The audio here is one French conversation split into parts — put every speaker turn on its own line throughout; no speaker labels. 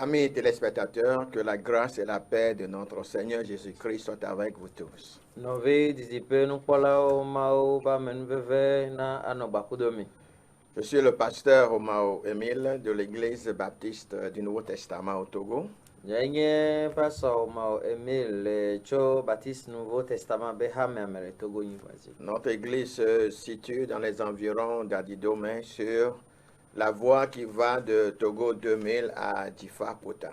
Amis téléspectateurs, que la grâce et la paix de notre Seigneur Jésus-Christ soient avec vous tous. Je suis le pasteur Omao Émile de l'église baptiste du Nouveau Testament au Togo. Notre église se situe dans les environs d'Adidome sur la voie qui va de Togo 2000 à Difa Pota.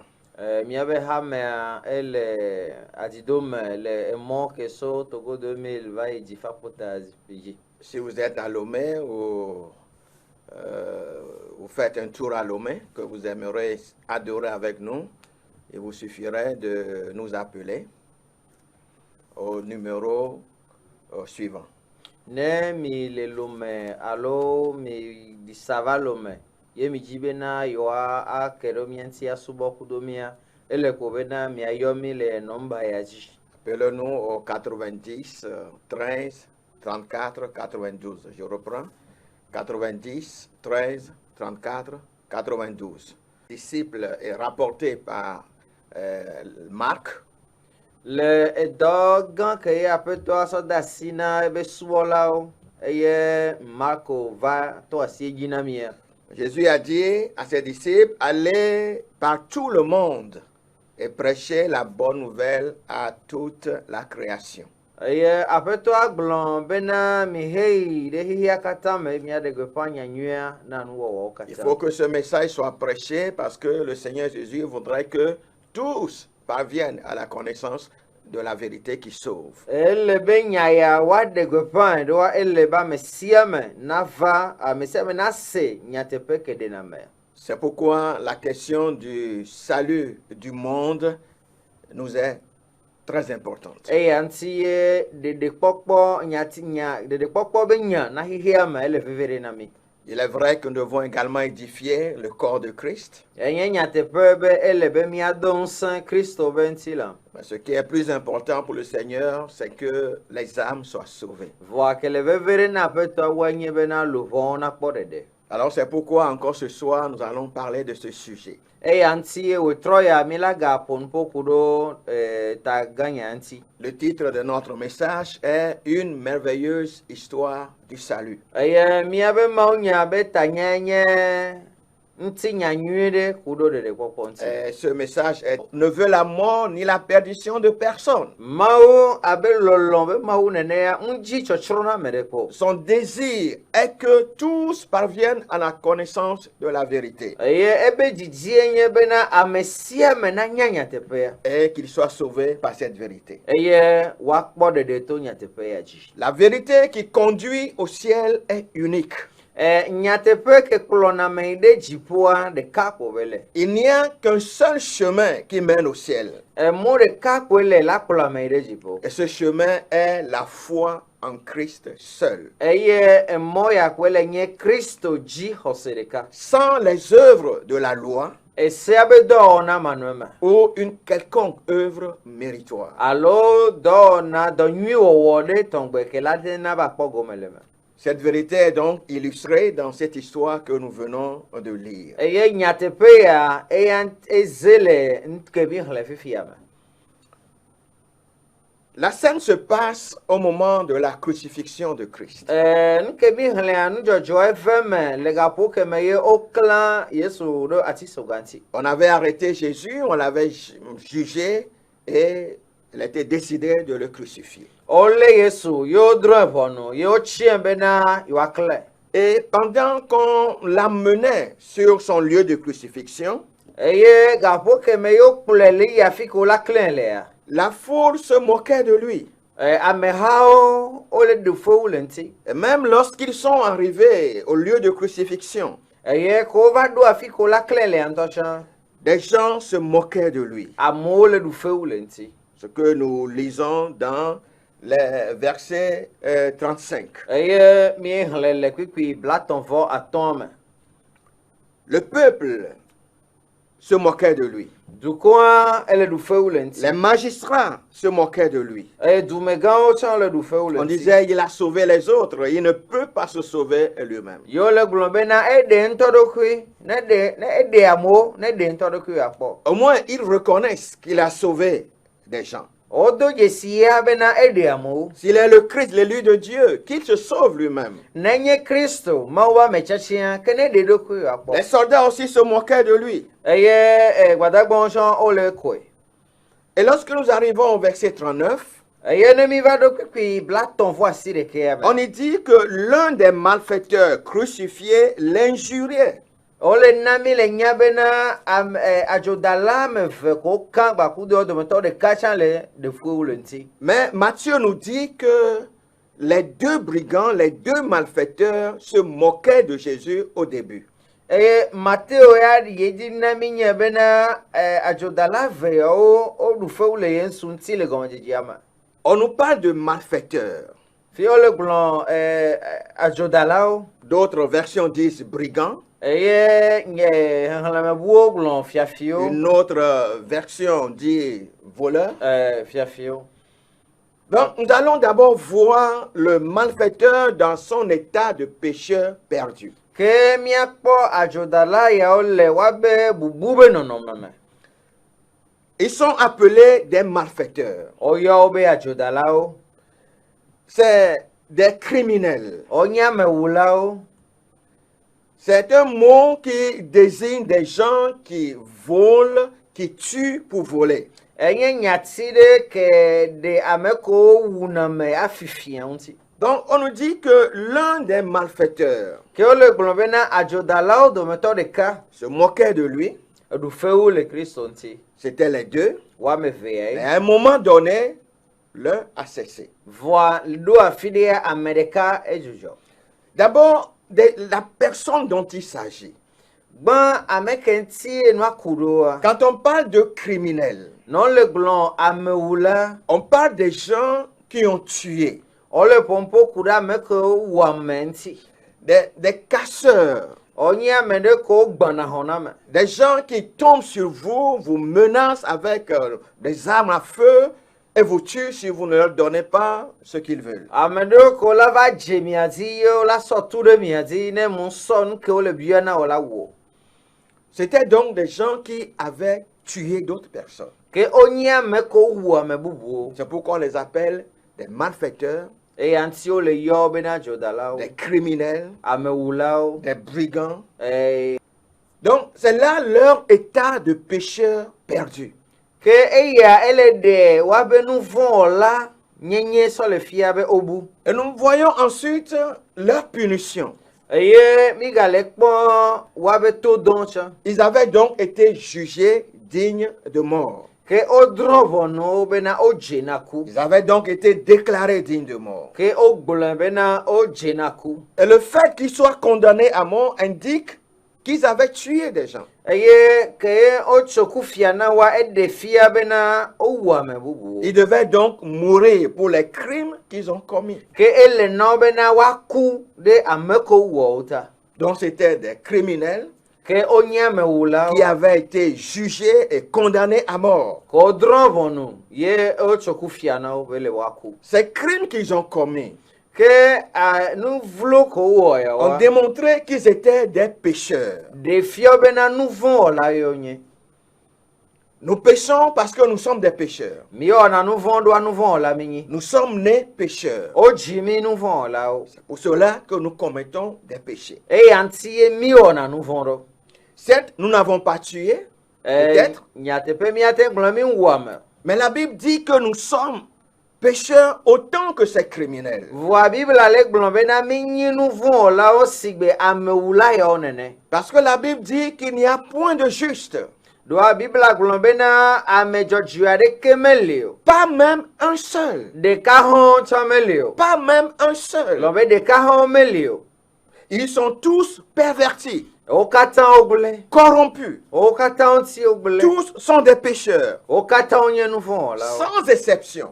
Si vous êtes à Lomé ou vous faites un tour à Lomé, que vous aimerez adorer avec nous, il vous suffirait de nous appeler au numéro suivant.
Ne mi le lome alo mi disava lome ye mi jibena yoa a keromianti asubo kudomia ele kobena mi ayomi le nomba yaji.
Appelez-nous au 90 13 34 92. Je reprends. 90 13 34 92. Disciple est rapporté par Marc.
Le edogan ke ye apeto aso dasina ebe suolao eye Marco va to asiegina mia.
Jésus a dit à ses disciples, allez par tout le monde et prêchez la bonne nouvelle à toute la création.
Eye apeto aglon bena mi hei de hia katame mi adegwe panya nyua na nuwo kata.
Il faut que ce message soit prêché parce que le Seigneur Jésus voudrait que tous parviennent à la connaissance de la vérité qui sauve.
Elle benya ya wadegwe pan do elle ba mesiame na va a mesiame na se nyatepe ke de na mer.
C'est pourquoi la question du salut du monde nous est très importante.
E anti de pokpo nyatinya de pokpo benya na hihiame elle vevere na mi.
Il est vrai que nous devons également édifier le corps de Christ.
Mais
ce qui est plus important pour le Seigneur, c'est que les âmes soient sauvées. Alors c'est pourquoi encore ce soir, nous allons parler de ce sujet. Le titre de notre message est « Une merveilleuse histoire du salut ». Ce message ne veut la mort ni la perdition de personne. Son désir est que tous parviennent à la connaissance de la vérité. Et qu'ils soient sauvés par cette vérité. La vérité qui conduit au ciel est unique. Il n'y a qu'un seul chemin qui mène au ciel. Et ce chemin est la foi en Christ seul. Sans les œuvres de la loi ou une quelconque œuvre méritoire. Cette vérité est donc illustrée dans cette histoire que nous venons de lire. La scène se passe au moment de la crucifixion de Christ. On avait arrêté Jésus, on l'avait jugé et il était décidé de le crucifier. Et pendant qu'on l'amenait sur son lieu de crucifixion, la foule se moquait de lui. Et même lorsqu'ils sont arrivés au lieu de crucifixion, des gens se moquaient de lui. Ce que nous lisons dans les versets 35. Le peuple se moquaient de lui.
Du coin, elle est du feu ou l'enti.
Les magistrats se moquaient de lui.
Et du mégan au champ, le du feu ou
On
l'enti.
disait, il a sauvé les autres, il ne peut pas se sauver lui-même.
Yo le glombe na ede ntodokui, na ede amo, na ede ntodokui apo.
Au moins, ils reconnaissent qu'il a sauvé des gens.
Odo jesia bena ede amo.
S'il est le Christ, l'élu de Dieu, qu'il se sauve lui-même.
Nenye Christo, mawa mechachia, kene de dokui apo.
Les soldats aussi se moquaient de lui.
Eye, guadagbon chan ole kwe.
Et lorsque nous arrivons au verset 39,
Eye ne mi va dokui blaton voici de kebe.
on y dit que l'un des malfaiteurs crucifiés l'injuriait.
Ole nami le nyabena ajodala me fe ko kan ba ku de meto de kachan le de fou ou l'enti.
Mais Matthieu nous dit que les deux brigands, les deux malfaiteurs se moquaient de Jésus au début.
Eye Matteo ya yedi nami nyabena ajodala ve o du fou le yen sunti le gonjiama.
On nous parle de malfaiteurs.
Fi ole glon ajodala o.
D'autres versions disent brigands.
Eye nye hanlame buo glon fiafio.
Une autre version dit voleur.
Fiafio.
Donc, nous allons d'abord voir le malfaiteur dans son état de pécheur perdu.
Ke miakpo ajodala ya ole wabe bubube nonomame.
Ils sont appelés des malfaiteurs.
Oya obe ajodala o.
C'est des criminels.
Onya me wula o.
C'est un mot qui désigne des gens qui volent, qui tuent pour voler.
Enye nyatide ke de ameko wuname afifia unti.
Donc, on nous dit que l'un des malfaiteurs
Ke ole globena ajodala o do meto de ka.
se moquait de lui.
Du feu le Christ unti.
C'était les deux.
Wa me
Mais
veye.
à un moment donné, l'un a cessé.
Voa do afidea Amerika ejujo.
D'abord, la personne dont il s'agit.
Ban amekenti no akudo.
Quand on parle de criminels,
Non le glon amewula.
on parle des gens qui ont tué,
Ole pompo kuda meko wamenti.
des casseurs,
Onya mede ko gbana honame.
des gens qui tombent sur vous, vous menacent avec des armes à feu et vous tuent si vous ne leur donnez pas ce qu'ils veulent.
Amedo ko la va jemiazi yo la sotu de miazi ne mon son ke ole biana ola wo.
C'était donc des gens qui avaient tué d'autres personnes.
Ke onya meko wo amebubu.
C'est pourquoi on les appelle des malfaiteurs,
E anti ole yo bena jodala o.
des criminels,
Amewula o.
des brigands.
Donc
C'est là leur état de pécheur perdu.
ke eya ele de wa be nu von la nyenye so le fia be obu.
Et nous voyons ensuite leur punition.
Eye mi gale pon wa be to doncha.
Ils avaient donc été jugés dignes de mort.
Ke odron vono bena o jenaku.
Ils avaient donc été déclarés dignes de mort.
Ke o gbolan bena o jenaku.
Et le fait qu'ils soient condamnés à mort indique qu'ils avaient tué des gens.
Eye ke o choku fiana wa ede fia bena o wame bubu.
Ils devaient donc mourir pour les crimes qu'ils ont commis.
Ke ele no bena wa ku de ameko wota.
Donc c'était des criminels
Ke o nyame wula.
qui avaient été jugés et condamnés à mort.
Ko dron vono ye o choku fiana o bele wa ku.
Ces crimes qu'ils ont commis
Ke nu vlo ko wo ya
ont
wa.
démontré qu'ils étaient des pécheurs.
De fio bena nu von la yo nye.
Nous péchons parce que nous sommes des pécheurs.
Mi o na nu von do nu von la minyi.
Nous sommes nés pécheurs.
O jimi nu von la o.
C'est pour cela que nous commettons des péchés.
E anti mi o na nu von do.
Certes, nous n'avons pas tué, peut-être,
Nyate pe miate glami wame.
mais la Bible dit que nous sommes pécheurs autant que ces criminels.
Voa Bible ale glombe na minyi nu von la o sigbe amewula ya onene.
Parce que la Bible dit qu'il n'y a point de juste,
Doa Bible glombe na amejojuade kemelio.
pas même un seul,
De kahon chamelio.
pas même un seul.
Glombe de kahon melio.
Ils sont tous pervertis,
O katan ogle.
corrompus.
O katan ti ogle.
Tous sont des pécheurs,
O katan nye nu von la o.
sans exception.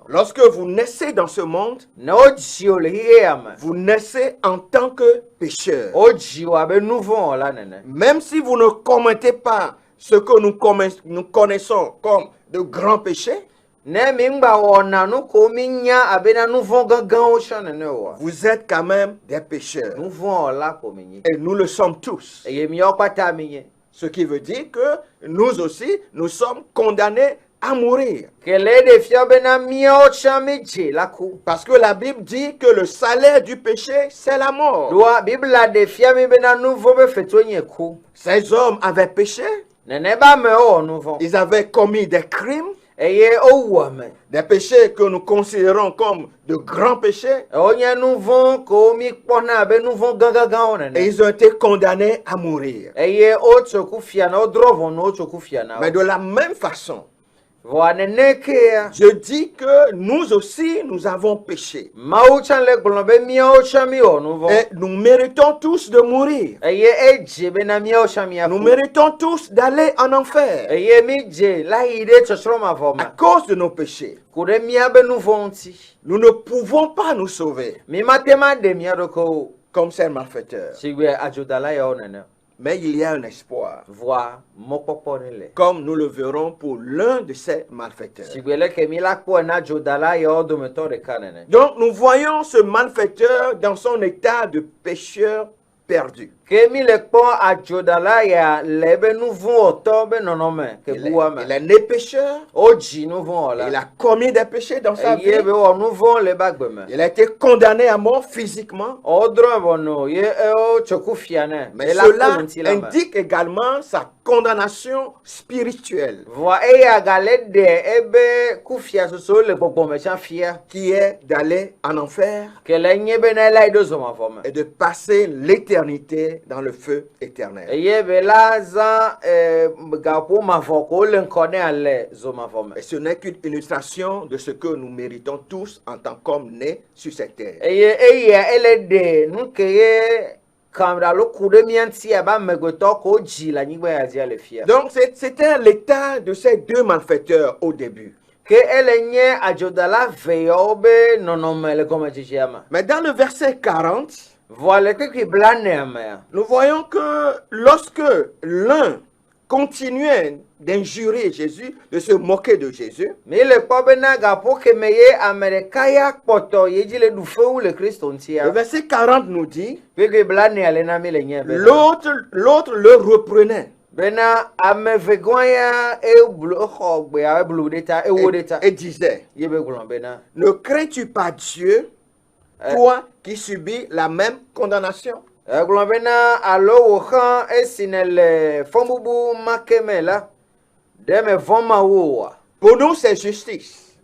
Lorsque vous naissez dans ce monde, vous naissez en tant que pécheur. Même si vous ne commettez pas ce que nous connaissons comme de grands péchés, vous êtes quand même des pécheurs. Et nous le sommes tous. Ce qui veut dire que nous aussi, nous sommes condamnés à mourir. Parce que la Bible dit que le salaire du péché, c'est la mort. Ces hommes avaient péché. Ils avaient commis des crimes. Des péchés que nous considérons comme de grands péchés. Et ils ont été condamnés à mourir. Mais de la même façon, je dis que nous aussi, nous avons péché. Et nous méritons tous de mourir. Nous méritons tous d'aller en enfer à cause de nos péchés. Nous ne pouvons pas nous sauver comme ces malfaiteurs. Mais il y a un espoir, comme nous le verrons pour l'un de ces malfaiteurs. Donc nous voyons ce malfaiteur dans son état de pécheur perdu. Il est né pécheur. Il a commis des péchés dans sa vie. Il a été condamné à mort physiquement. Mais cela indique également sa condamnation spirituelle, qui est d'aller en enfer et de passer l'éternité dans le feu éternel. Et ce n'est qu'une illustration de ce que nous méritons tous en tant qu'hommes nés sur cette terre. Donc c'était l'état de ces deux malfaiteurs au début. Mais dans le verset 40, nous voyons que lorsque l'un continuait d'injurer Jésus, de se moquer de Jésus, le verset 40 nous dit, l'autre le reprenait et disait, ne crains-tu pas Dieu, toi qui subis la même condamnation? Pour nous, c'est justice.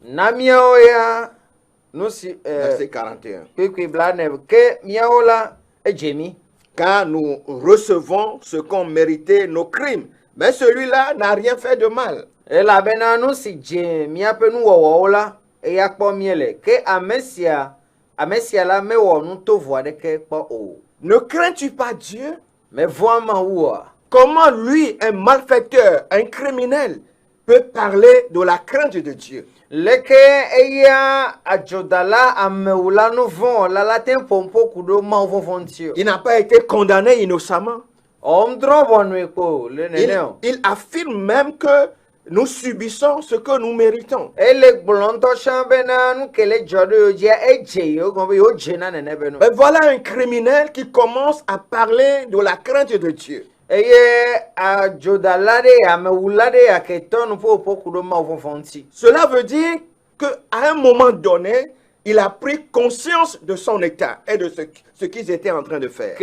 Verset 41. Car nous recevons ce qu'ont mérité nos crimes. Mais celui-là n'a rien fait de mal. Ne crains-tu pas Dieu? Comment lui, un malfaiteur, un criminel, peut parler de la crainte de Dieu? Il n'a pas été condamné innocemment. Il affirme même que nous subissons ce que nous méritons. Mais voilà un criminel qui commence à parler de la crainte de Dieu. Cela veut dire qu'à un moment donné, il a pris conscience de son état et de ce qu'ils étaient en train de faire.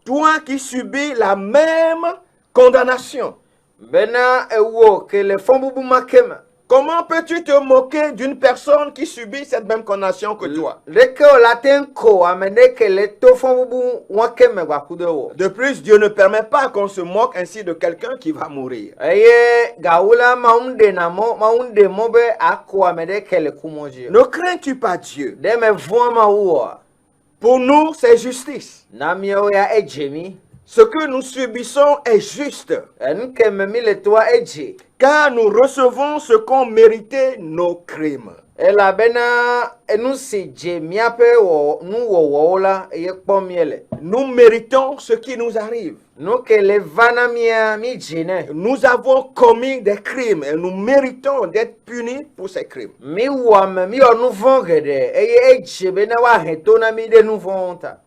Toi qui subis la même condamnation, comment peux-tu te moquer d'une personne qui subit cette même condamnation que toi? De plus, Dieu ne permet pas qu'on se moque ainsi de quelqu'un qui va mourir. Ne crains-tu pas Dieu? Pour nous, c'est justice. Ce que nous subissons est juste,
Nuke memi le toa edzi.
car nous recevons ce qu'ont mérité nos crimes.
Elabena enu si dze miaƒe nuwɔwɔwo la eye kpɔ miele.
Nous méritons ce qui nous arrive.
Nu ke le va na mia mi dzine.
Nous avons commis des crimes et nous méritons d'être punis pour ces crimes.
Mi wɔ ame mi wɔ nu vɔ̃ geɖe eye edze bena woahe to na mi ɖe nu vɔ̃ ta.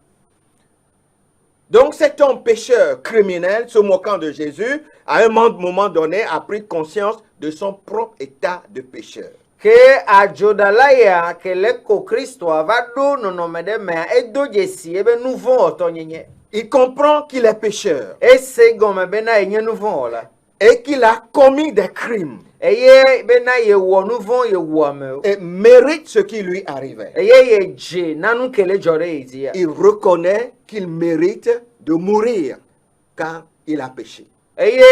Donc cet homme pécheur criminel, se moquant de Jésus, à un moment donné, a pris conscience de son propre état de pécheur.
Ke adzodala ya ke le ko Kristoa va ɖo nɔnɔme ɖe mea edo dzesi ebe nu vɔ̃ wɔtɔ nyenye.
Il comprend qu'il est pécheur
Ese gɔme bena yenye nu vɔ̃ wɔla.
et qu'il a commis des crimes
Eye bena yewɔ nu vɔ̃ yewɔ amewo.
et mérite ce qui lui arrivait.
Eye yedze na nu ke le dzɔ ɖe ye dzia.
Il reconnaît qu'il mérite de mourir car il a péché.
Eye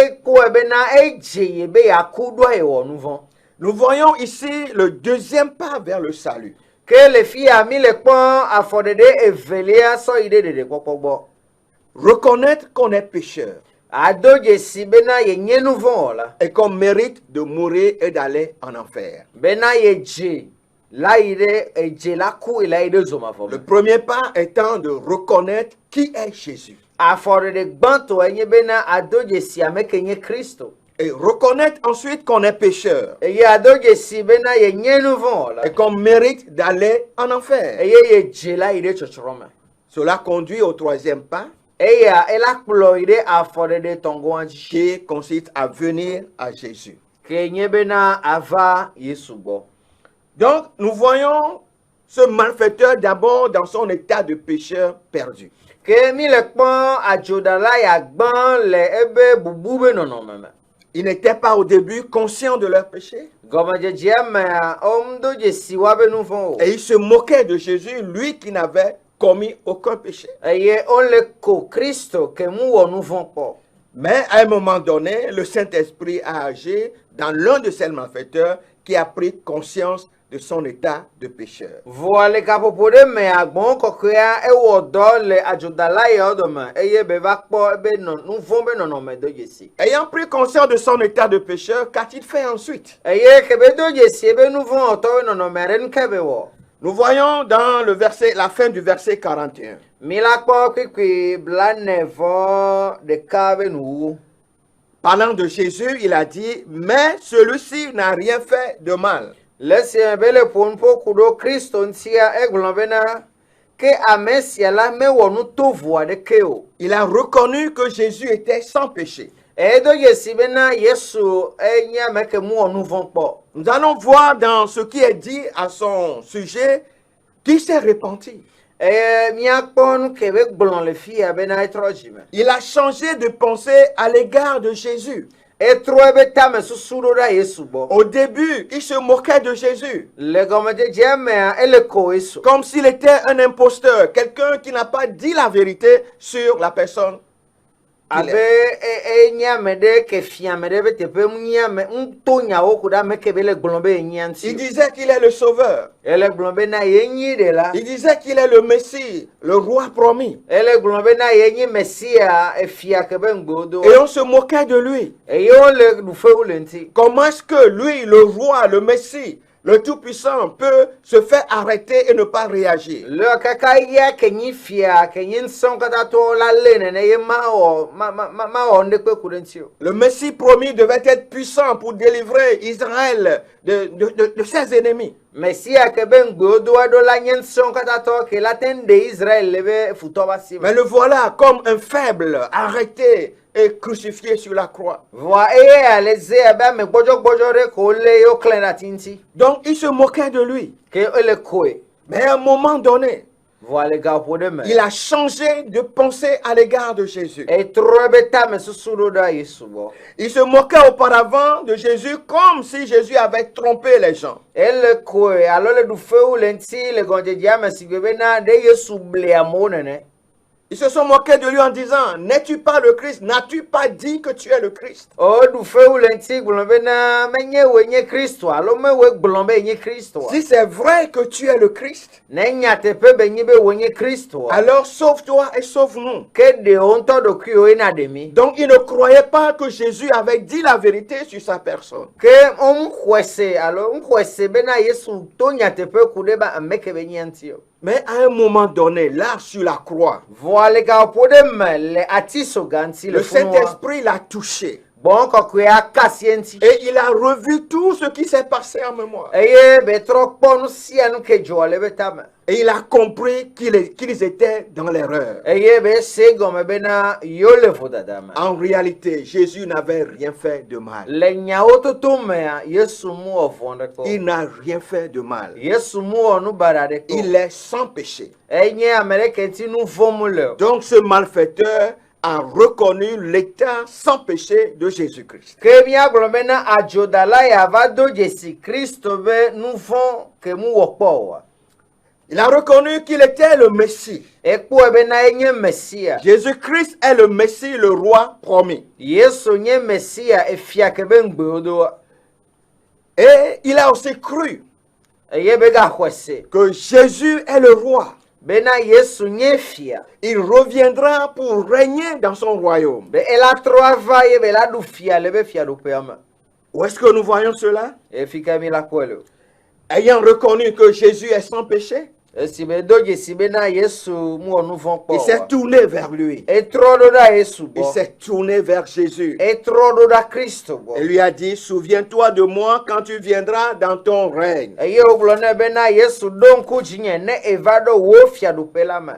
ekoe bena edze ye be yaku ɖoa yewɔ nu vɔ̃.
Nous voyons ici le deuxième pas vers le salut.
Ke le fia mi le kpɔm afɔɖeɖe evelia sɔ yi ɖe ɖeɖekpɔkpɔ gbɔ.
Reconnaître qu'on est pécheur
Ado dzesi bena yenye nu vɔ̃ wɔla.
et qu'on mérite de mourir et d'aller en enfer.
Bena yedze la yi ɖe edze la ku la yi ɖe zomavɔ
Le
me.
premier pas étant de reconnaître qui est Jésus.
Afɔɖeɖe gbãtɔ enye bena ado dzesi ame ke nye Kristo.
Et reconnaître ensuite qu'on est pécheur
Eye ado dzesi bena yenye nu vɔ̃ wɔla.
et qu'on mérite d'aller en enfer.
Eye yedze la yi ɖe tsɔtsrɔ̃ me.
Cela conduit au troisième pas
Eya ela kplɔ yi ɖe afɔɖeɖe tɔngɔa dzi.
qui consiste à venir à Jésus.
Ke nye bena ava Yesu gbɔ.
Donc nous voyons ce malfaiteur d'abord dans son état de pécheur perdu.
Ke mi le kpɔm adzodala ya gbã le ebe bubu be nɔnɔme me.
Ils n'étaient pas au début conscients de leur péché
Gɔmedzedzea mea womedo dzesi wa be nu vɔ̃ o.
et ils se moquaient de Jésus, lui qui n'avait commis aucun péché.
Eye wole ko Kristo ke mu wɔ nu vɔ̃ kpɔ.
Mais à un moment donné, le Saint-Esprit a agi dans l'un de ces malfaiteurs qui a pris conscience de son état de pécheur.
Vɔa le gaƒoƒo ɖe mea gbɔ̃ kɔkɔea ewɔ dɔ le adzodala yawo dome eye be va kpɔ ebe nu vɔ̃ be nɔnɔme do dzesi.
Ayant pris conscience de son état de pécheur, qu'a-t-il fait ensuite?
Eye ke be do dzesi ebe nu vɔ̃ wɔtɔ be nɔnɔme ɖe nu ke be wɔ.
Nous voyons dans la fin du verset 41.
Mi la kpɔ kpekpe blanevɔ ɖeka be nuwu.
Parlant de Jésus, il a dit, mais celui-ci n'a rien fait de mal.
Le sia be le ƒo nuƒo ku ɖo Kristo ŋutia egblɔ bena ke ame sia la mewɔ nu tovo aɖeke o.
Il a reconnu que Jésus était sans péché.
Edo dzesi bena Yesu enye ame ke mu wɔ nu vɔ̃ kpɔ.
Nous allons voir dans ce qui est dit à son sujet qu'il s'est repenti.
Miakpɔ nu ke be gblɔ le fia bena etrɔ dzi me.
Il a changé de pensée à l'égard de Jésus.
Etrɔ ebe tame susu ɖo ɖa Yesu gbɔ.
Au début, il se moquait de Jésus,
Le gɔmedzedzea mea ele ko Yesu.
comme s'il était un imposteur, quelqu'un qui n'a pas dit la vérité sur la personne qu'il
Abe
est.
enye ame ɖe ke fia ame ɖe be teƒe nye ame ŋuto nyawo ku ɖe ame ke be le gblɔ be enye
Il
ŋuti.
disait qu'il est le sauveur.
Ele gblɔ bena yenyi ɖe la.
Il disait qu'il est le Messie, le roi promis.
Ele gblɔ bena yenyi Mesia efia ke be ŋgbewo
Et
do.
on se moquait de lui.
Eye wole ɖuƒewu le ŋuti.
Comment est-ce que lui, le roi, le Messie, le Tout-Puissant, peut se faire arrêter et ne pas réagir?
Le kaka ya ke nyi fia ke nyi ŋusẽ katã tɔwo la lé nene ye mawɔ ŋɖekpe ku ɖe ŋuti o.
Le Messie promis devait être puissant pour délivrer Israël de ses ennemis.
Mesia ke be ŋgbewo do aɖo la nye ŋusẽ katã tɔ ke la te ŋu ɖe Israël le be futɔ va si me.
Mais le voilà comme un faible, arrêté et crucifié sur la croix.
Vɔa eye ale ze abe ame gbɔdzɔgbɔdzɔ ɖe ko lé yewo klẽ ɖe ati ŋuti.
Donc il se moquait de lui.
Ke ele koe.
Mais à un moment donné,
Vɔa le gaƒo ɖe me.
il a changé de pensée à l'égard de Jésus.
Etrɔ ebe tame susu ɖo ɖa Yesu gbɔ.
Il se moquait auparavant de Jésus comme si Jésus avait trompé les gens.
Ele koe alo le ɖuƒewu le ŋuti le gɔdzedzea me si gbe bena ɖe Yesu ble amewo nene.
Ils se sont moqués de lui en disant, n'es-tu pas le Christ? N'as-tu pas dit que tu es le Christ?
O du fe wu le ntsi gblɔm be na menye wo nye Kristo alo me wo gblɔm be nye Kristo.
Si c'est vrai que tu es le Christ,
Ne nyateƒe be nyi be wo nye Kristo.
alors sauve-toi et sauve-nous.
Ke de wo ŋutɔ ɖokui wo yina ɖe mi.
Donc ils ne croyaient pas que Jésus avait dit la vérité sur sa personne.
Ke xɔe se alo xɔe se be na Yesu to nyateƒe ku ɖe be ame ke be nye ŋuti o.
Mais à un moment donné, là sur la croix,
Vɔa le gaƒo ɖe me le ati soga ŋuti
le
le funu wa.
Saint-Esprit l'a touché.
Gbɔn kɔkɔe akasi ŋuti.
Et il a revu tout ce qui s'est passé en mémoire.
Eye be trɔ kpɔ nu sia nu ke dzɔ le be tame.
Et il a compris qu'ils étaient dans l'erreur.
Eye be se gɔme be na yewo le vodada me.
En réalité, Jésus n'avait rien fait de mal.
Le nyawo toto mea, Yesu mu wɔ vɔ̃ ɖeke o.
Il n'a rien fait de mal.
Yesu mu wɔ nu baɖa ɖeke o.
Il est sans péché.
Enye ame ɖeke ŋuti nu vɔ̃m le o.
Donc ce malfaiteur a reconnu l'état sans péché de Jésus-Christ.
Ke míagblɔ be na adzodala ya va do dzesi Kristo be nu vɔ̃ ke mu wɔ kpɔ oa.
Il a reconnu qu'il était le Messie.
Ekpɔe be na enye Mesia.
Jésus-Christ est le Messie, le roi promis.
Yesu nye Mesia efia ke be ŋgbewo doa.
Et il a aussi cru
Eye be gaxɔe se
que Jésus est le roi.
be na Yesu nye fia.
Il reviendra pour régner dans son royaume.
Be ela trɔ ava ye be la ɖu fia le be fiaɖuƒea me.
Où est-ce que nous voyons cela?
Efi ke mi la kpɔe le o.
Ayant reconnu que Jésus est sans péché,
Esi be do dzesi be na Yesu mu wɔ nu vɔ̃ kpɔ
il s'est
oa.
tourné vers lui.
Etrɔ ɖo ɖa Yesu
Il
gbɔ.
s'est tourné vers Jésus.
Etrɔ ɖo ɖa Kristo
Et
gbɔ.
lui a dit, souviens-toi de moi quand tu viendras dans ton règne.
Eye wogblɔ nɛ be na Yesu ɖo ŋku dzinye ne eva ɖo wo fiaɖuƒe la me.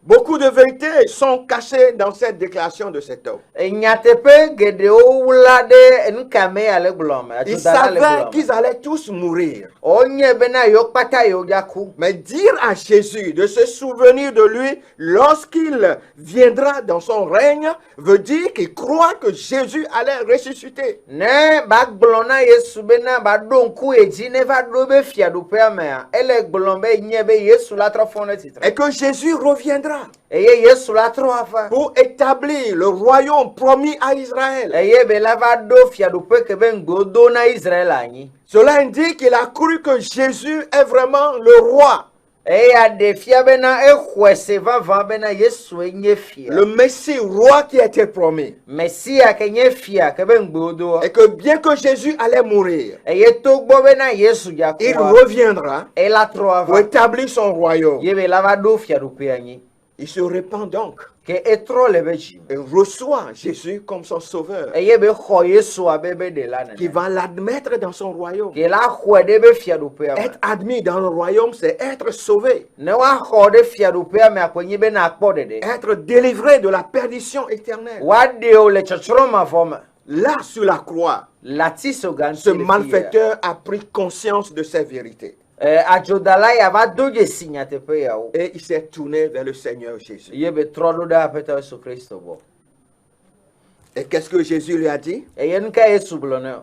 Beaucoup de vérités sont cachées dans cette déclaration de cet homme.
Nyateƒe geɖewo wla ɖe nukame ya le gblɔ me.
Ils
Adzodala le
savaient
gblɔ
qu'ils
me.
allaient tous mourir.
Wonye bena yewo kpata yewo dzaku.
Mais dire à Jésus de se souvenir de lui lorsqu'il viendra dans son règne veut dire qu'il croit que Jésus allait ressusciter.
Ne ba gblɔ na Yesu bena ba ɖo ŋku edzi ne va ɖo be fiaɖuƒea mea, ele gblɔm be nye be Yesu la trɔ fɔ ɖe tsitre.
Et que Jésus reviendra
Eye Yesu la trɔ ava.
pour établir le royaume promis à Israël.
Eye be la va ɖo fiaɖuƒe ke be ŋgbewo do na Israel anyi.
Cela indique qu'il a cru que Jésus est vraiment le roi,
Eya ɖe fia bena exɔe se vavã bena Yesue nye fia.
le Messie roi qui était promis.
Mesia ke nye fia ke be ŋgbewo doa.
Et que bien que Jésus allait mourir,
Eye togbɔ bena Yesu
il
dzakua.
reviendra
Ela trɔ
pour
ava.
établir son royaume.
Ye be la va ɖo fiaɖuƒe anyi.
Il se répand donc
Ke etrɔ le be dzi me.
et reçoit Jésus comme son sauveur,
Eye be xɔ Yesu abe be ɖela
qui
nene.
va l'admettre dans son royaume.
Ke la xɔe ɖe be fiaɖuƒea me.
Être admis dans le royaume, c'est être sauvé,
Ne woaxɔ ɖe fiaɖuƒea me akpo nyi be na akpɔ ɖeɖe.
être délivré de la perdition éternelle.
Woaɖewo le tsɔtsrɔ̃ mavɔ me.
Là, sur la croix,
Lati soga
ce
ŋuti le fia.
malfaiteur a pris conscience de ces vérités
Adzodala ya va do dzesi nyateƒe yawo.
et il s'est tourné vers le Seigneur Jésus.
Ye be trɔ ɖo ɖe Aƒetɔ Yesu Kristo gbɔ.
Et qu'est-ce que Jésus lui a dit?
Eye nu ka Yesu gblɔ nɛ o.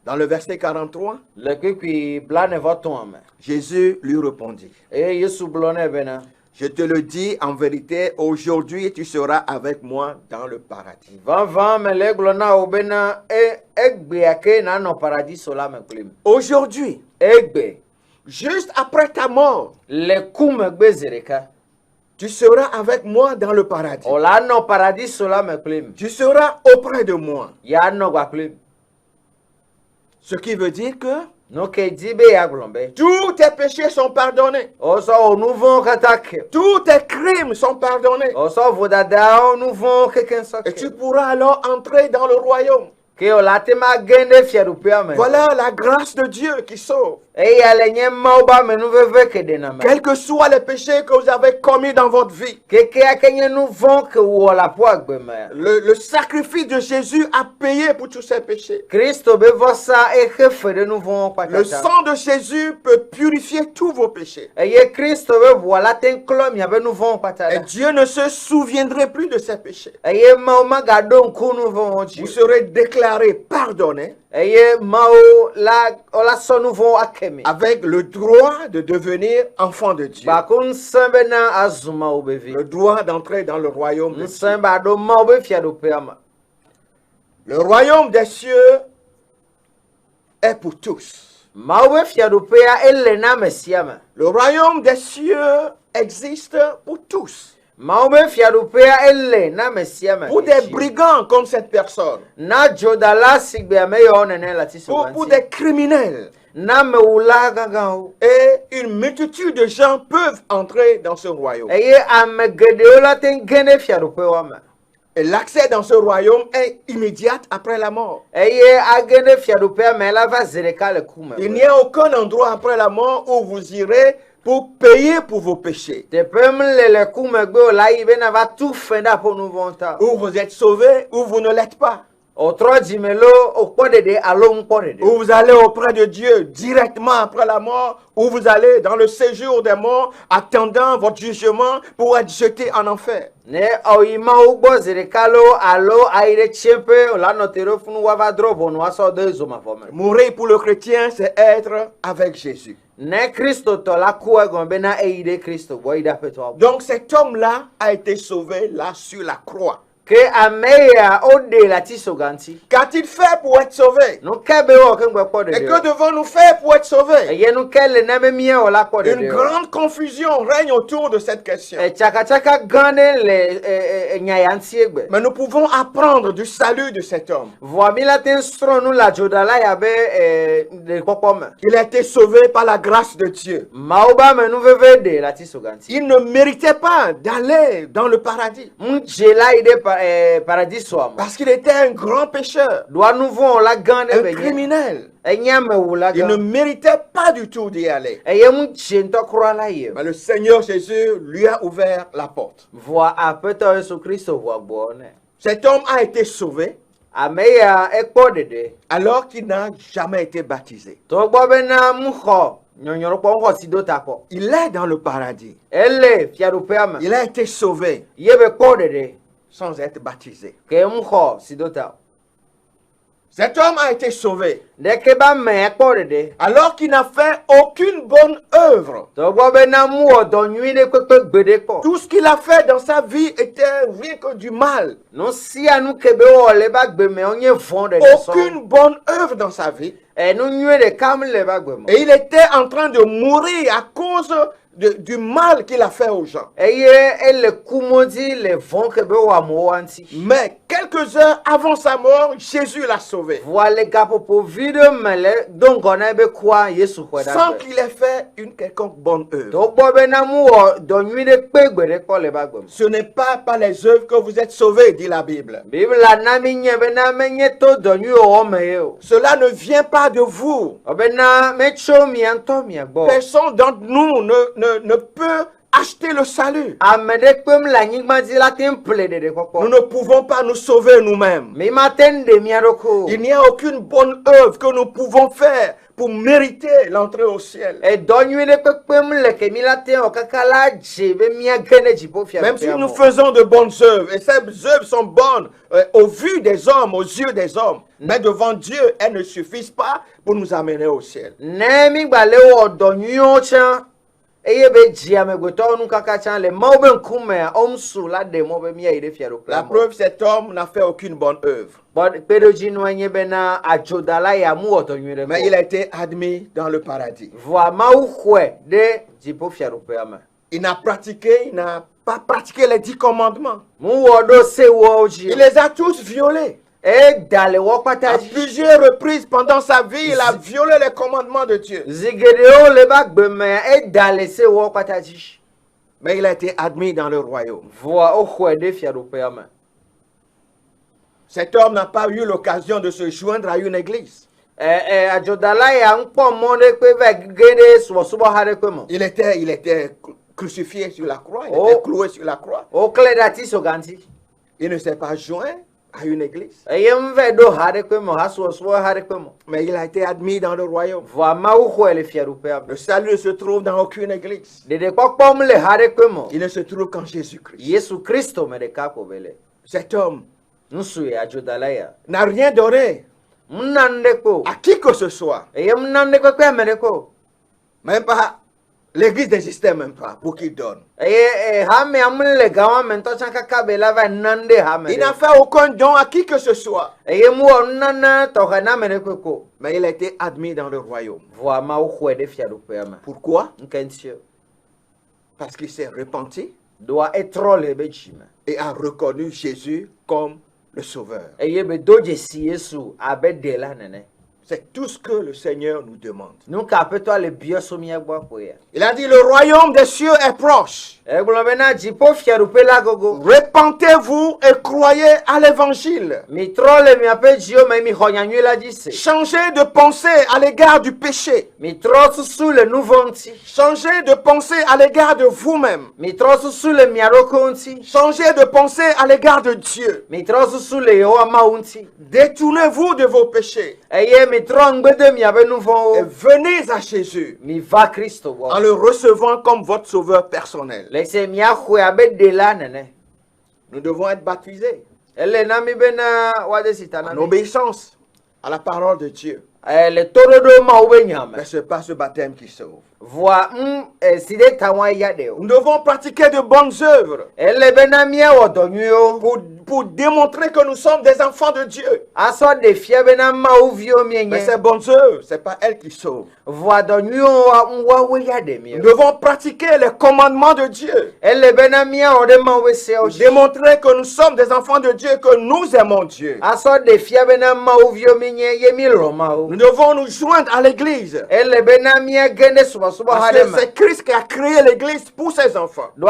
Dans le verset 43,
Le kpekpe blaenevɔtɔ̃a me.
Jésus lui répondit,
Eye Yesu gblɔ nɛ bena,
je te le dis en vérité, aujourd'hui tu seras avec moi dans le paradis.
vavã mele gblɔ na wo bena egbea ke nanɔ paradiso la me kpli me.
Aujourd'hui,
Egbe
juste après ta mort,
le ku megbe zi ɖeka.
tu seras avec moi dans le paradis.
O la nɔ paradiso la me kpli me.
Tu seras auprès de moi.
Ya nɔ gba kpli me.
Ce qui veut dire que
Nu ke di be ya gblɔ be.
tous tes péchés sont pardonnés.
Wosɔ wo nu vɔ̃wo katã ke.
Tous tes crimes sont pardonnés.
Wosɔ vodadawo nu vɔ̃wo kekeŋ sɔ
Et tu
ke.
pourras alors entrer dans le royaume.
Ke o la te ma ge ɖe fiaɖuƒea me.
Voilà la grâce de Dieu qui sauve.
Eya le nye Mawu be amenuveve ke ɖena me.
Quels que soient les péchés que vous avez commis dans votre vie,
Kekea ke nye nu vɔ̃ ke wɔ le aƒu agbe me.
le sacrifice de Jésus a payé pour tous ces péchés.
Kristo be vɔsa exe fe ɖe nu vɔ̃wo
Le
kpata.
sang de Jésus peut purifier tous vos péchés.
Eye Kristo be ʋua la te klɔ miabe nu vɔ̃wo kpata
Et
ɖa.
Dieu ne se souviendrait plus de ces péchés.
Eye Mawu magaɖo ŋku nu vɔ̃wo
Vous
dzi.
serez déclarés pardonnés
Eye Mawu la sɔ nu vɔ̃wo ake kemi.
avec le droit de devenir enfant de Dieu.
Bakun sembe na azuma obevi.
Le droit d'entrer dans le royaume de Dieu.
Nsembe ado ma obe fiado peama.
Le royaume des cieux est pour tous.
Ma obe fiado pea elle na mesiama.
Le royaume des cieux existe pour tous.
Ma obe fiado pea elle na mesiama.
Pour des brigands comme cette personne.
Na jodala sigbe ameyo nene la tiso
Pour des criminels.
Na me ula gagao.
Et une multitude de gens peuvent entrer dans ce royaume.
Eye amegedeola ten gene fiado peama.
Et l'accès dans ce royaume est immédiat après la mort.
Eye agene fiado pea me la va zereka le kume.
Il n'y a aucun endroit après la mort où vous irez pour payer pour vos péchés.
Te pem le kume gbe la ibe na va tout fenda pour nous vonta.
Où vous êtes sauvés, ou vous ne l'êtes pas.
Otro jimelo okpodede alo nkpodede.
Où vous allez auprès de Dieu directement après la mort, où vous allez dans le séjour des morts, attendant votre jugement pour être jeté en enfer.
Ne oyima ugbo zirikalo alo aire chepe la notero funu wava drobo no aso de zoma fome.
Mourir pour le chrétien, c'est être avec Jésus.
Ne Christo to la kuwa gombe na eide Christo boida peto.
Donc cet homme-là a été sauvé là sur la croix.
Que ameya ode la tiso ganti.
Qu'a-t-il fait pour être sauvé?
No kebe wo kengbe podede.
Et que devons-nous faire pour être sauvés?
Ye no kele na me mia wala podede.
Une grande confusion règne autour de cette question.
Chaka chaka gane le nyayanti egbe.
Mais nous pouvons apprendre du salut de cet homme.
Voami la ten stro nu la jodala ya be de kokome.
Il a été sauvé par la grâce de Dieu.
Maoba me nu veve de la tiso ganti.
Il ne méritait pas d'aller dans le paradis.
Mjela ide paradis soama.
Parce qu'il était un grand pécheur,
Doa nouveau la gane
un
be.
criminel.
Enyame wula
Il ne
gan.
méritait pas du tout d'y aller.
Eye mu chento kura la ye.
Mais le Seigneur Jésus lui a ouvert la porte.
Voa apeto Yesu Kristo voa bone.
Cet homme a été sauvé
Ameya ekpodede.
alors qu'il n'a jamais été baptisé.
To gbo be na mukho nyonyoro po ngo sidota ko.
Il est dans le paradis.
Ele fiaru peama.
Il a été sauvé
Yebe podede.
sans être baptisé.
Ke mukho sidota.
Cet homme a été sauvé
Deke ba me ekpodede.
alors qu'il n'a fait aucune bonne œuvre.
To gbo be na mu odo nyuide kwekwe gbede ko.
Tout ce qu'il a fait dans sa vie était rien que du mal.
No si anu kebe wo le ba gbe me onye fond de so.
Aucune bonne œuvre dans sa vie.
Nu nyuide kam le ba gbe mo.
Et il était en train de mourir à cause du mal qu'il a fait aux gens.
Eye ele kumodi le vent kebe wa mo wanti.
Mais quelques heures avant sa mort, Jésus l'a sauvé.
Voilà gapo po vide mele donc on a be kwa Yesu kweda.
Sans qu'il ait fait une quelconque bonne œuvre.
To gbo be na mu o do nyuide pe gbere ko le ba gbe mo.
Ce n'est pas par les œuvres que vous êtes sauvés, dit la Bible.
Bible na mi nye be na menye to do nyu o me yo.
Cela ne vient pas de vous.
Obe na me cho mi anto mi agbo.
Personne d'entre nous ne peut acheter le salut.
Amede pem la nyigma di la temple de koko.
Nous ne pouvons pas nous sauver nous-mêmes.
Mi matende mi aroko.
Il n'y a aucune bonne œuvre que nous pouvons faire pour mériter l'entrée au ciel.
E do nyuide pe pem le ke mi la te o kakala je be mi agene jipo fia.
Même si nous faisons de bonnes œuvres, et ces œuvres sont bonnes au vu des hommes, aux yeux des hommes, mais devant Dieu, elles ne suffisent pas pour nous amener au ciel.
Ne mi gba le o do nyu chan. Eye be jia me gweto nu kaka chan le ma obe nkume omsu la de mo be mi ide fia ro.
La preuve, cet homme n'a fait aucune bonne œuvre.
But pedo jinu enye be na ajodala ya mu o do nyuide.
Mais il a été admis dans le paradis.
Voa ma ukwe de jipo fia ro pe ama.
Il n'a pas pratiqué les 10 commandements.
Mu wo do se wo ji.
Il les a tous violés.
E dale wo
À
pataji.
plusieurs reprises pendant sa vie, il a violé les commandements de Dieu.
Zigedeo le ba gbe me e dale se wo pataji.
Mais il a été admis dans le royaume.
Voa okwe de fia ro pe ama.
Cet homme n'a pas eu l'occasion de se joindre à une église.
Ajodala ya nkpo mo de pe ve gede subo hare pe mo.
Il était crucifié sur la croix, il était cloué sur la croix.
O kle dati so ganti.
Il ne s'est pas joint à une église.
Yem ve do hare pe mo haso hare pe mo.
Mais il a été admis dans le royaume.
Voa ma ukwe le fia ro pe ama.
Le salut ne se trouve dans aucune église.
De kokpom le hare pe mo.
Il ne se trouve qu'en Jésus-Christ.
Yesu Kristo me de kapo bele.
Cet homme
Nsu ya ajodala ya.
n'a rien donné
Mnande ko.
à qui que ce soit.
Mnande ko kwa mere ko.
Même pas. L'église n'existait même pas pour qu'il donne. Il n'a fait aucun don à qui que ce soit. Mais il a été admis dans le royaume. Pourquoi? Parce qu'il s'est repenti et a reconnu Jésus comme le Sauveur. C'est tout ce que le Seigneur nous demande. Il a dit, le royaume des cieux est proche. Repentez-vous et croyez à l'évangile. Changez de pensée à l'égard du péché. Changez de pensée à l'égard de vous-même. Changez de pensée à l'égard de Dieu. Détournez-vous de vos péchés. Et venez à Jésus en le recevant comme votre sauveur personnel. Nous devons être baptisés en obéissance à la parole de Dieu. Mais ce n'est pas ce baptême qui sauve. Nous devons pratiquer de bonnes œuvres pour démontrer que nous sommes des enfants de Dieu. Mais ces bonnes œuvres, ce n'est pas elles qui sauvent. Nous devons pratiquer les commandements de Dieu. Démontrer que nous sommes des enfants de Dieu, que nous aimons Dieu. Nous devons nous joindre à l'église. Parce que c'est Christ qui a créé l'église pour ses enfants. Nous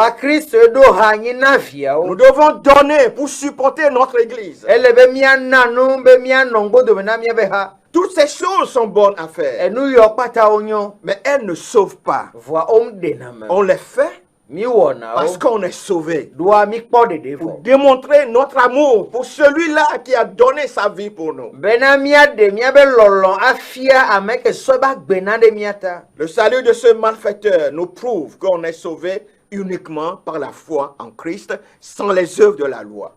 devons donner pour supporter notre église. Toutes ces choses sont bonnes à faire. Mais elles ne sauvent pas. On les fait parce qu'on est sauvé. Pour démontrer notre amour pour celui-là qui a donné sa vie pour nous. Le salut de ce malfaiteur nous prouve qu'on est sauvé uniquement par la foi en Christ, sans les œuvres de la loi.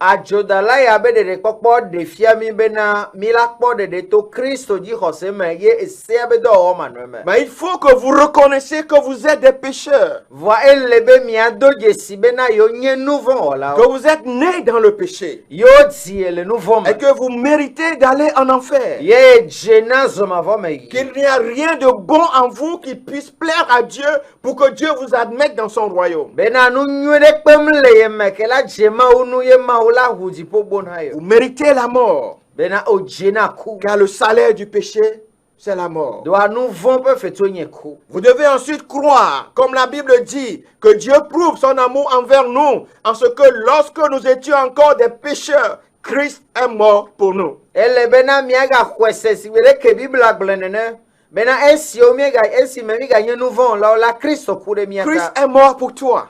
Mais il faut que vous reconnaissiez que vous êtes des pécheurs. Que vous êtes nés dans le péché. Et que vous méritez d'aller en enfer. Qu'il n'y a rien de bon en vous qui puisse plaire à Dieu pour que Dieu vous admette dans son royaume. Vous méritez la mort. Car le salaire du péché, c'est la mort. Vous devez ensuite croire, comme la Bible dit, que Dieu prouve son amour envers nous, en ce que lorsque nous étions encore des pécheurs, Christ est mort pour nous. Christ est mort pour toi.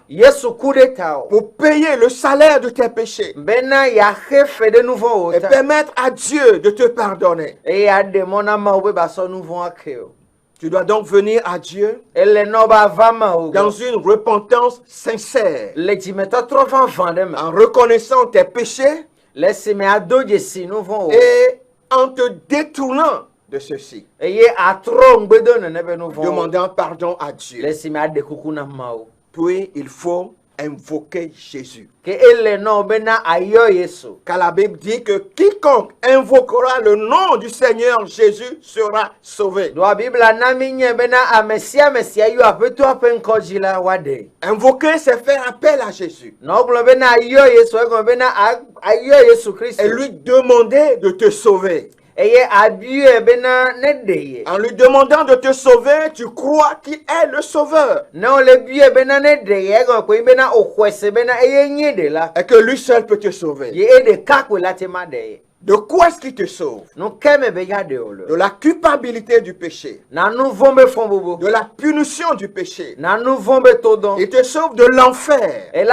Pour payer le salaire de tes péchés. Et permettre à Dieu de te pardonner. Tu dois donc venir à Dieu dans une repentance sincère. En reconnaissant tes péchés et en te détournant de ceci, demandant pardon à Dieu. Puis il faut invoquer Jésus. Car la Bible dit que quiconque invoquera le nom du Seigneur Jésus sera sauvé. Invoquer, c'est faire appel à Jésus. Et lui demander de te sauver. En lui demandant de te sauver, tu crois qu'il est le sauveur. Et que lui seul peut te sauver. De quoi est-ce qu'il te sauve? De la culpabilité du péché. De la punition du péché. Il te sauve de l'enfer. Il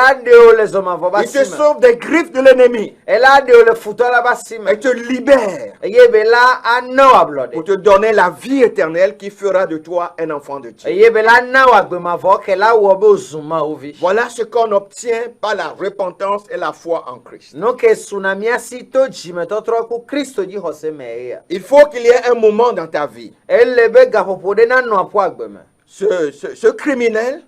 te sauve des griffes de l'ennemi. Il te libère pour te donner la vie éternelle qui fera de toi un enfant de Dieu. Voilà ce qu'on obtient par la repentance et la foi en Christ. Il faut qu'il y ait un moment dans ta vie ce criminel,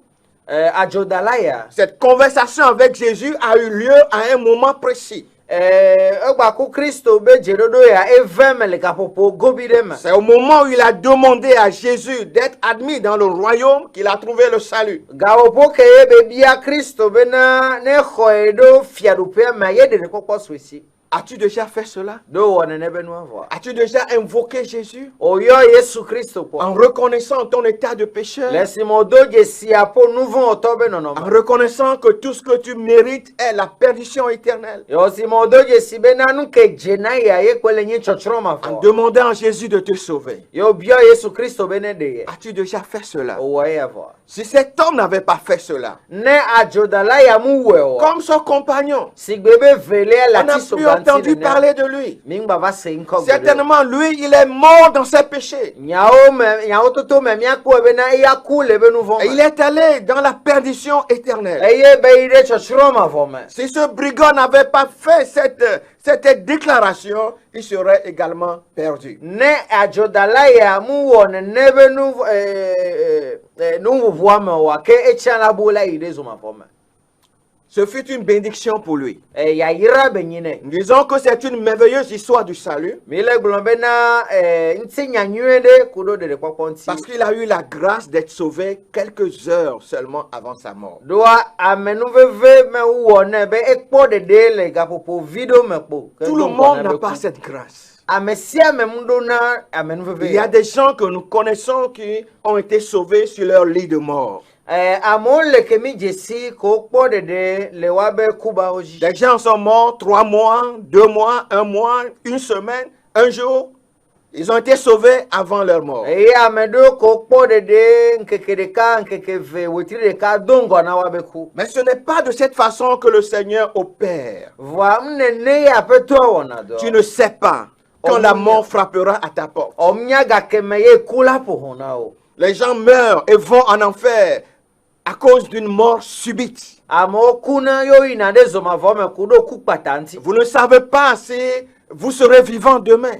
adzodalaya
cette conversation avec Jésus a eu lieu à un moment précis.
egbaku Kristo be dzeɖoɖo ya eveme le gaƒoƒo gobi ɖe me.
C'est au moment où il a demandé à Jésus d'être admis dans le royaume qu'il a trouvé le salut.
Gaƒoƒo ke ye be bia Kristo bena ne xɔe ɖo fiaɖuƒea me ye ɖeɖekpɔkpɔ sue si.
As-tu déjà fait cela?
Do wɔ nene be nua vɔa.
As-tu déjà invoqué Jésus
Oyɔ Yesu Kristo kpɔ.
en reconnaissant ton état de pécheur?
Le esime do dzesia po nu vɔ̃ wɔtɔ be
En
nɔnɔme.
reconnaissant que tout ce que tu mérites est la perdition éternelle?
Yɔ esime do dzesi bena nu ke dze na ya ye kpe le nye tsɔtsrɔ̃ ma
En
vɔ.
demandant à Jésus de te sauver?
Yɔ biɔ Yesu Kristo be ne ɖe ye.
As-tu déjà fait cela?
Owɔ eya vɔa.
Si cet homme n'avait pas fait cela,
Ne adzodalaya mu wɔe o.
comme son compagnon,
Sigbe be velia
on
la
n'a
ti so
plus
ganti
entendu
nene.
parler de lui.
Mingba va se nkɔ gbe.
Certainement, lui, il est mort dans ses péchés.
Nyawo toto me miakpɔ be na eya ku le be nu vɔ
Et il
me.
est allé dans la perdition éternelle.
Eye be yi ɖe tsɔtsrɔ̃ ma vɔ me.
Si ce brigand n'avait pas fait cette déclaration, il serait également perdu.
Ne adzodalaya mu wɔ nene be nu vuvua me wa ke etsia la bo la yi ɖe zoma vɔ me.
Ce fut une bénédiction pour lui.
Yayira be nyine.
Disons que c'est une merveilleuse histoire du salut
Mi le gblɔ be na ŋuti nyanyuie ɖe ku ɖo ɖeɖekpɔkpɔ ŋuti.
parce qu'il a eu la grâce d'être sauvé quelques heures seulement avant sa mort.
Ɖoa amenuveve me wɔ ne be ekpɔ ɖeɖe le gaƒoƒo vi ɖo me kpo. Ke
Tout le
do ŋkɔ
monde
ne
n'a
be
pas
ku.
cette grâce.
Ame sia ame mu ɖo na amenuveve.
Il y a des gens que nous connaissons qui ont été sauvés sur leur lit de mort.
Amewo le ke mi dzesi ko kpɔ ɖeɖe le woabe kubawo dzi.
Des gens sont morts 3 mois, 2 mois, 1 mois, 1 semaine, 1 jour. Ils ont été sauvés avant leur mort.
Eye ame ɖewo ko kpɔ ɖeɖe ŋkeke ɖeka, ŋkeke eve, wetri ɖeka do ŋgɔ na woabe ku.
Mais ce n'est pas de cette façon que le Seigneur opère.
Vɔa nene ya aƒetɔa wɔna dɔ.
Tu ne sais pas quand la mort frappera à ta porte.
Ɔmia gake me ye ku la ƒo ƒo na wo.
Les gens meurent et vont en enfer à cause d'une mort subite.
Amewo kuna yo yina ɖe zɔmavɔ me ku ɖo ku kpata ŋuti.
Vous ne savez pas si vous serez vivant demain.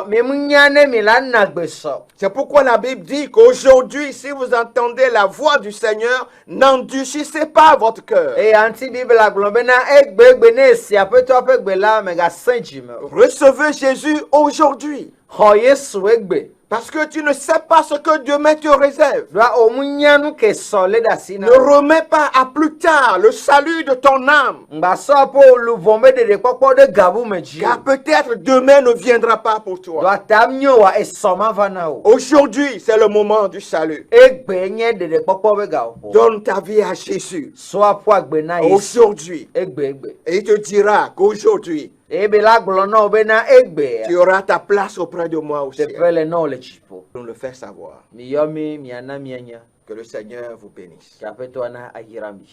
Mi nya ne mi la na gbe sɔ.
C'est pourquoi la Bible dit qu'aujourd'hui, si vous entendez la voix du Seigneur, n'endurcissez pas votre cœur.
Eya ŋuti Bibla gblɔ bena egbegbe ne esi aƒetɔa ƒe gbe la megasẽ dzi me o.
Recevez Jésus aujourd'hui.
Xɔ Yesu egbe.
Parce que tu ne sais pas ce que demain te réserve.
Ɖoa omu nya nu ke sɔ le ɖe asi na.
Ne remets pas à plus tard le salut de ton âme.
Ngbasɔ po luvɔ be ɖeɖekpɔkpɔ ɖe gabu me dzi.
Car peut-être demain ne viendra pas pour toi.
Ɖoa tam nyo wa esɔ ma va na o.
Aujourd'hui, c'est le moment du salut.
Egbe nye ɖeɖekpɔkpɔ be gaƒo.
Donne ta vie à Jésus.
Sɔ aƒu agbe na Yesu.
Aujourd'hui.
Egbe.
Et il te dira qu'aujourd'hui,
Ebe la gblɔ na wo bena egbe.
tu auras ta place auprès de moi au ciel.
Teƒe le na wo le dziƒo.
Nous le faire savoir.
Miyɔ mi miana mianya.
Que le Seigneur vous bénisse.
Ke aƒetɔa na ayra mi.